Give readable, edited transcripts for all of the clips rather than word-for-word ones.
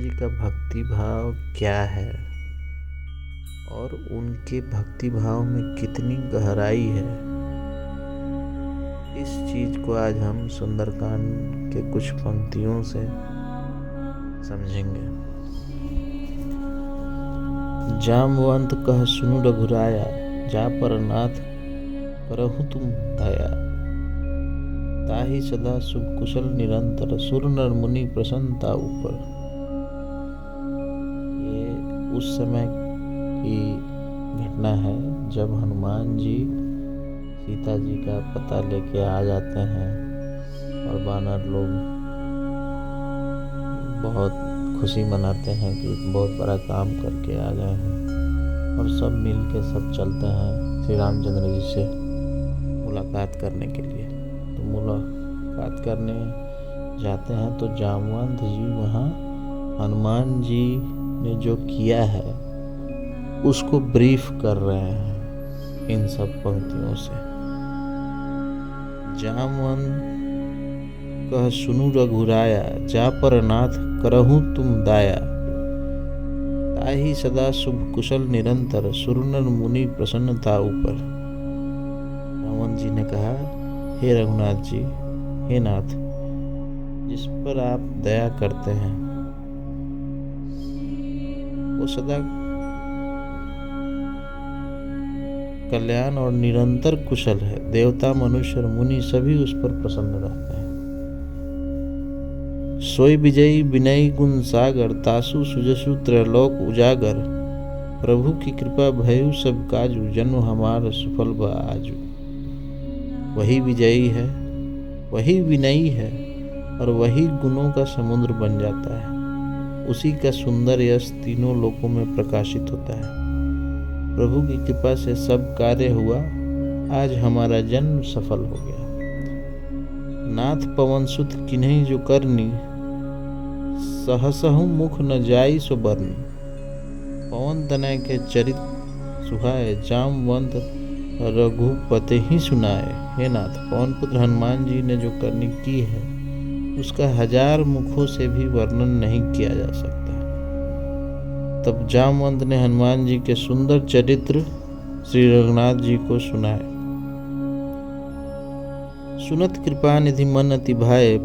जी का भक्ति भाव क्या है और उनके भक्ति भाव में कितनी गहराई है, इस चीज को आज हम सुंदरकांड के कुछ पंक्तियों से समझेंगे। जामवंत कह सुनु रघुराया, जा पर नाथ करहु तुम दया। ताहि सदा शुभ कुशल निरंतर, सुर नर मुनि प्रसन्नता ऊपर। ये उस समय की घटना है जब हनुमान जी सीता जी का पता लेके आ जाते हैं और वानर लोग बहुत खुशी मनाते हैं कि बहुत बड़ा काम करके आ गए हैं, और सब मिल के सब चलते हैं श्री रामचंद्र जी से मुलाकात करने के लिए। तो मुलाकात करने जाते हैं तो जामवंत जी वहाँ हनुमान जी ने जो किया है उसको ब्रीफ कर रहे हैं इन सब पंक्तियों से। जामवंत कह सुनु रघुराया, जा पर नाथ करहु तुम दाया। ताहि सदा शुभ कुशल निरंतर, सुर नर मुनि प्रसन्नता ऊपर। जामवंत जी ने कहा, हे रघुनाथ जी, हे नाथ, जिस पर आप दया करते हैं वो सदा कल्याण और निरंतर कुशल है। देवता मनुष्य और मुनि सभी उस पर प्रसन्न रहते हैं। सोई विजयी विनयी गुण सागर, तासु सुजसु त्रैलोक उजागर। प्रभु की कृपा भयु सब काजू, जन्म हमार सफल बा आजू। वही विजयी है, वही विनयी है और वही गुणों का समुद्र बन जाता है। उसी का सुंदर यश तीनों लोकों में प्रकाशित होता है। प्रभु की कृपा से सब कार्य हुआ, आज हमारा जन्म सफल हो गया। नाथ पवन सुत किन्हीं जो करनी, सहसहु मुख न जाई सो बरनी। पवन तनय के चरित सुहाए, जामवंत रघुपते ही सुनाए। हे नाथ, पवन पुत्र हनुमान जी ने जो करनी की है उसका 1000 मुखों से भी वर्णन नहीं किया जा सकता। तब जामवंत ने हनुमान जी के सुंदर चरित्र श्री रघुनाथ जी को सुनाए। सुनत कृपा निधि मन अति भाए,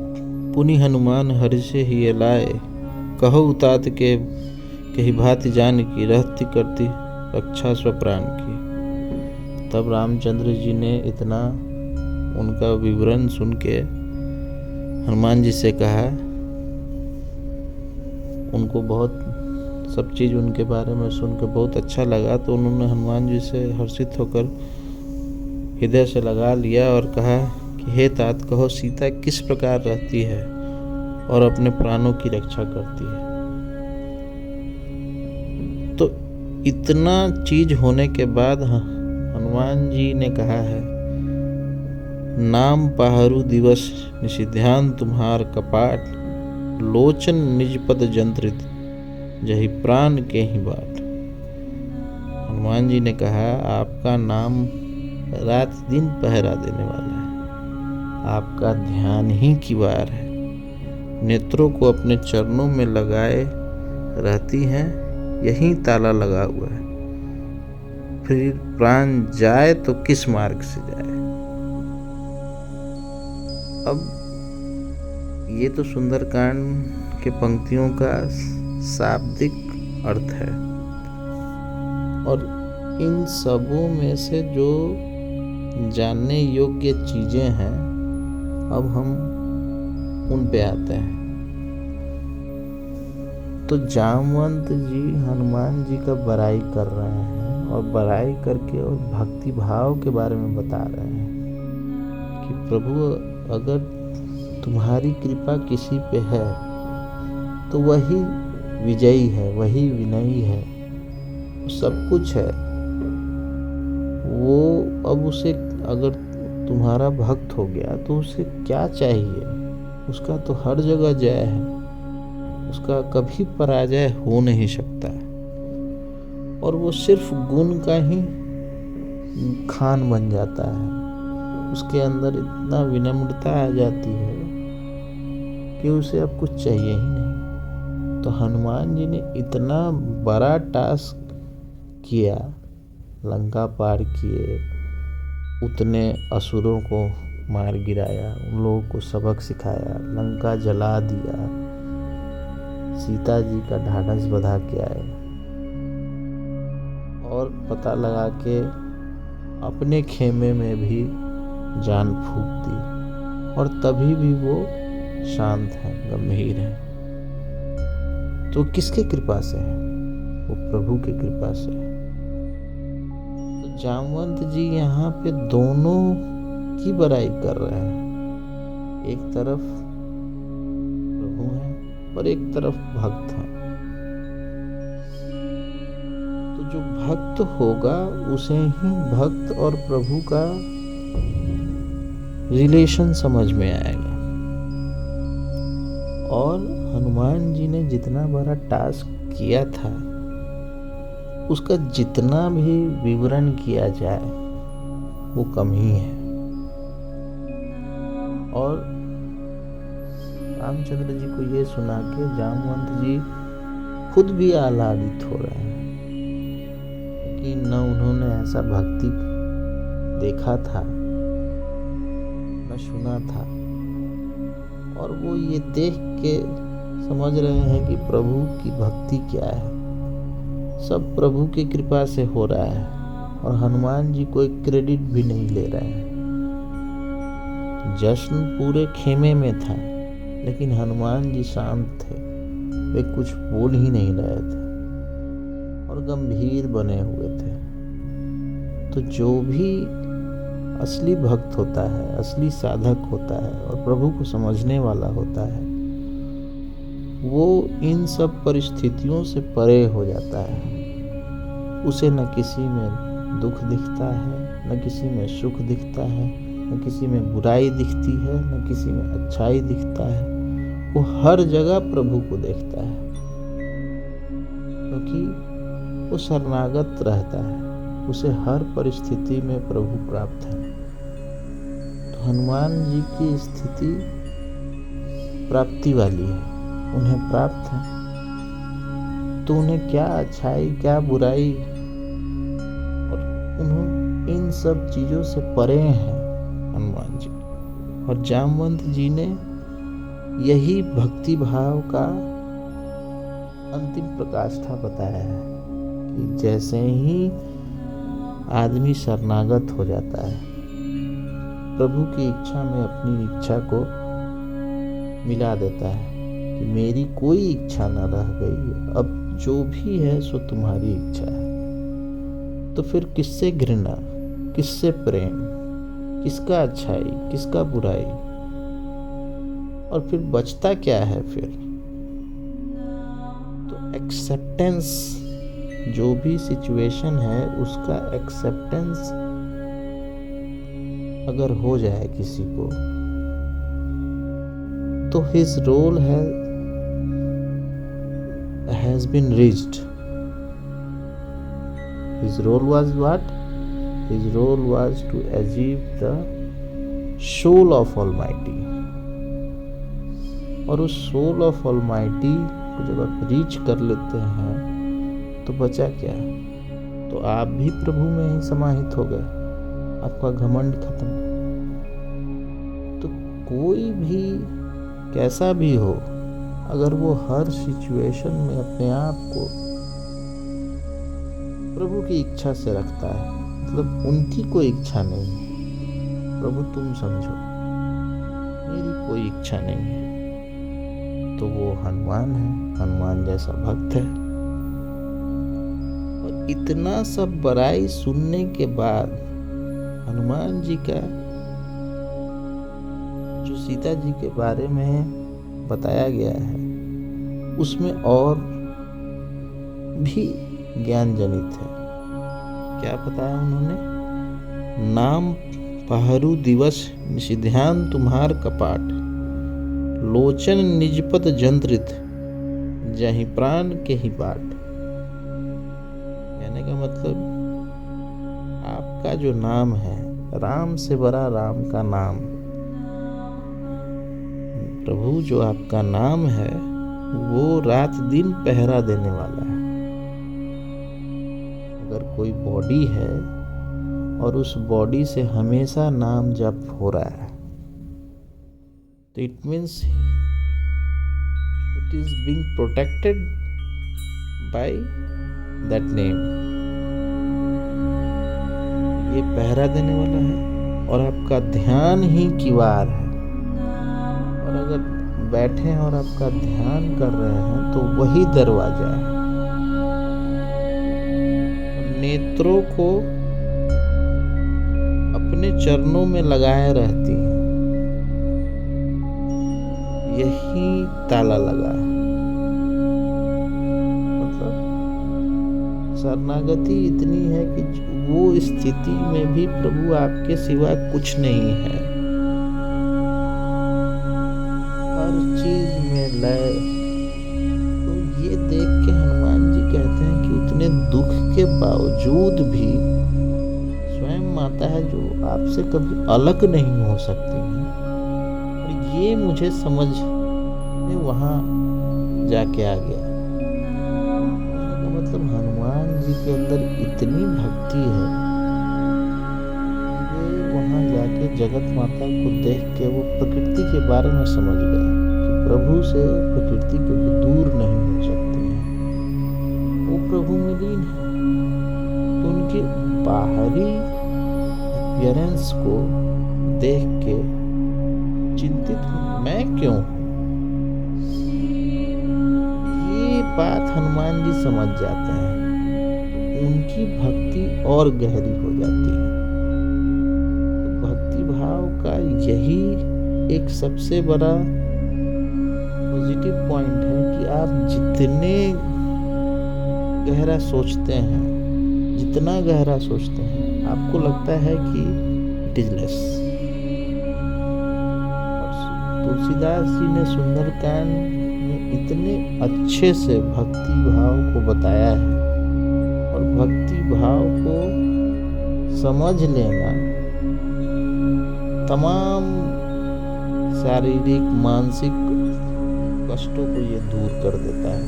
पुनि हनुमान हरि से ही लाए। कहो उतात के कही भांति जान की, रहती करती रक्षा स्वप्राण की। तब रामचंद्र जी ने इतना उनका विवरण सुन के हनुमान जी से कहा, उनको बहुत सब चीज़ उनके बारे में सुन के बहुत अच्छा लगा। तो उन्होंने हनुमान जी से हर्षित होकर हृदय से लगा लिया और कहा कि हे तात, कहो सीता किस प्रकार रहती है और अपने प्राणों की रक्षा करती है। तो इतना चीज होने के बाद हनुमान जी ने कहा है, नाम पहरू दिवस निषिध्यान तुम्हार कपाट। लोचन निज पद जंत्रित, जही प्राण के ही बाट। हनुमान जी ने कहा, आपका नाम रात दिन पहरा देने वाला है, आपका ध्यान ही की वार है। नेत्रों को अपने चरणों में लगाए रहती हैं, यही ताला लगा हुआ है। फिर प्राण जाए तो किस मार्ग से जाए। अब ये तो सुंदरकांड के पंक्तियों का शाब्दिक अर्थ है, और इन सबों में से जो जानने योग्य चीजें हैं, अब हम उन पे आते हैं। तो जामवंत जी हनुमान जी का बड़ाई कर रहे हैं, और बड़ाई करके और भक्ति भाव के बारे में बता रहे हैं कि प्रभु, अगर तुम्हारी कृपा किसी पे है तो वही विजयी है, वही विनयी है, सब कुछ है वो। अब उसे अगर तुम्हारा भक्त हो गया तो उसे क्या चाहिए, उसका तो हर जगह जय है, उसका कभी पराजय हो नहीं सकता। और वो सिर्फ गुण का ही खान बन जाता है, उसके अंदर इतना विनम्रता आ जाती है कि उसे अब कुछ चाहिए ही नहीं। तो तो हनुमान जी ने इतना बड़ा टास्क किया, लंका पार किए, उतने असुरों को मार गिराया, उन लोगों को सबक सिखाया, लंका जला दिया, सीता जी का ढाढ़स बंधा के आए और पता लगा के अपने खेमे में भी जान फूंक दी, और तभी भी वो शांत है, गंभीर है। तो किसके कृपा से है? वो प्रभु की कृपा से है। तो जामवंत जी यहाँ पे दोनों की बड़ाई कर रहे हैं। एक तरफ प्रभु हैं और एक तरफ भक्त हैं। तो जो भक्त होगा उसे ही भक्त और प्रभु का रिलेशन समझ में आएगा। और हनुमान जी ने जितना बड़ा टास्क किया था, उसका जितना भी विवरण किया जाए वो कम ही है। और रामचंद्र जी को ये सुना के जामवंत जी खुद भी आह्लादित हो रहे हैं कि न उन्होंने ऐसा भक्ति देखा था, न सुना था, और वो ये देख के समझ रहे हैं कि प्रभु की भक्ति क्या है। सब प्रभु की कृपा से हो रहा है और हनुमान जी कोई क्रेडिट भी नहीं ले रहे हैं। जश्न पूरे खेमे में था, लेकिन हनुमान जी शांत थे, वे कुछ बोल ही नहीं रहे थे और गंभीर बने हुए थे। तो जो भी असली भक्त होता है, असली साधक होता है और प्रभु को समझने वाला होता है, वो इन सब परिस्थितियों से परे हो जाता है। उसे न किसी में दुख दिखता है, न किसी में सुख दिखता है, न किसी में बुराई दिखती है, न किसी में अच्छाई दिखता है। वो हर जगह प्रभु को देखता है, क्योंकि वो शरणागत रहता है, उसे हर परिस्थिति में प्रभु प्राप्त है। तो हनुमान जी की स्थिति प्राप्ति वाली है, उन्हें प्राप्त है। तो उन्हें क्या अच्छाई क्या बुराई, और उन्हें इन सब चीजों से परे हैं हनुमान जी। और जामवंत जी ने यही भक्ति भाव का अंतिम प्रकाष्ठा बताया है कि जैसे ही आदमी शरणागत हो जाता है, प्रभु की इच्छा में अपनी इच्छा को मिला देता है कि मेरी कोई इच्छा न रह गई, अब जो भी है सो तुम्हारी इच्छा है। तो फिर किससे घृणा, किससे प्रेम, किसका अच्छाई, किसका बुराई, और फिर बचता क्या है फिर? तो एक्सेप्टेंस, जो भी सिचुएशन है उसका एक्सेप्टेंस अगर हो जाए किसी को, तो his role has been reached. His role was what? His role was to achieve the soul of Almighty. और उस soul of Almighty को जब आप रीच कर लेते हैं तो बचा क्या? तो आप भी प्रभु में ही समाहित हो गए, आपका घमंड खत्म। तो कोई भी कैसा भी हो, अगर वो हर सिचुएशन में अपने आप को प्रभु की इच्छा से रखता है, मतलब उनकी कोई इच्छा नहीं है, प्रभु तुम समझो, मेरी कोई इच्छा नहीं है, तो वो हनुमान है, हनुमान जैसा भक्त है। और इतना सब बड़ाई सुनने के बाद हनुमान जी का जो सीता जी के बारे में बताया गया है, उसमें और भी ज्ञान जनित है। क्या बताया उन्होंने? नाम पहरू दिवस निषिध्यान तुम्हार कपाट, लोचन निजपत जंत्रित जहि प्राण के ही बाट। कहने का मतलब, आपका जो नाम है, राम से बड़ा राम का नाम, प्रभु जो आपका नाम है वो रात दिन पहरा देने वाला है। अगर कोई बॉडी है और उस बॉडी से हमेशा नाम जप हो रहा है, तो it means it is being protected by that name. ये पहरा देने वाला है और आपका ध्यान ही किवाड़ है। और अगर बैठे हैं और आपका ध्यान कर रहे हैं तो वही दरवाजा है। नेत्रों को अपने चरणों में लगाए रहती है, यही ताला लगा है। मतलब शरणागति इतनी है कि वो स्थिति में भी प्रभु आपके सिवा कुछ नहीं है। हर चीज में लय। तो ये देख के हनुमान जी कहते हैं कि उतने दुख के बावजूद भी स्वयं माता है जो आपसे कभी अलग नहीं हो सकती है। और ये मुझे समझ में वहां जाके आ गया। मतलब हनुमान जी के अंदर इतनी भक्ति है, ये वहां जाके जगत माता को देख के वो प्रकृति के बारे में समझ गए कि प्रभु से प्रकृति कभी दूर नहीं हो सकती है, वो प्रभु में लीन है। तो उनके बाहरी अपीयरेंस को देख के चिंतित मैं क्यों हूं, ये बात हनुमान जी समझ जाते हैं। उनकी भक्ति और गहरी हो जाती है। तो भक्ति भाव का यही एक सबसे बड़ा पॉजिटिव पॉइंट है कि आप जितने गहरा सोचते हैं, जितना गहरा सोचते हैं, आपको लगता है कि it is less. Tulsidas ji ने सुंदरकांड में इतने अच्छे से भक्ति भाव को बताया है। और भक्ति भाव को समझ लेना तमाम शारीरिक मानसिक कष्टों को ये दूर कर देता है।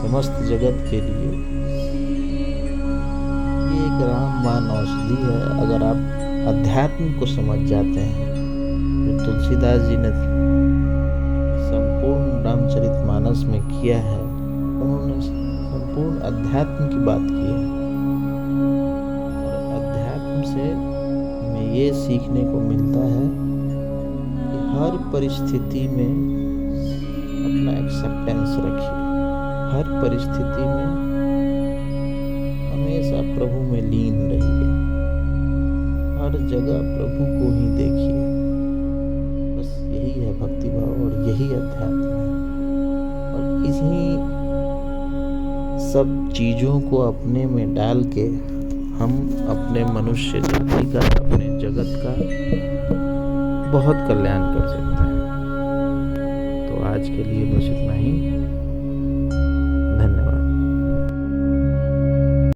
समस्त जगत के लिए ये एक रामबाण औषधि है। अगर आप अध्यात्म को समझ जाते हैं, जो तुलसीदास जी ने संपूर्ण रामचरितमानस में किया है, उन्होंने संपूर्ण अध्यात्म की बात की है। और अध्यात्म से हमें ये सीखने को मिलता है कि हर परिस्थिति में अपना एक्सेप्टेंस रखिए। हर परिस्थिति में हमेशा प्रभु में लीन रहिए। हर जगह प्रभु को ही देखिए। बस यही है भक्ति भाव और यही अध्यात्म है। और इन्हीं सब चीज़ों को अपने में डाल के हम अपने मनुष्य जाति का, अपने जगत का बहुत कल्याण कर सकते हैं। तो आज के लिए बस इतना ही।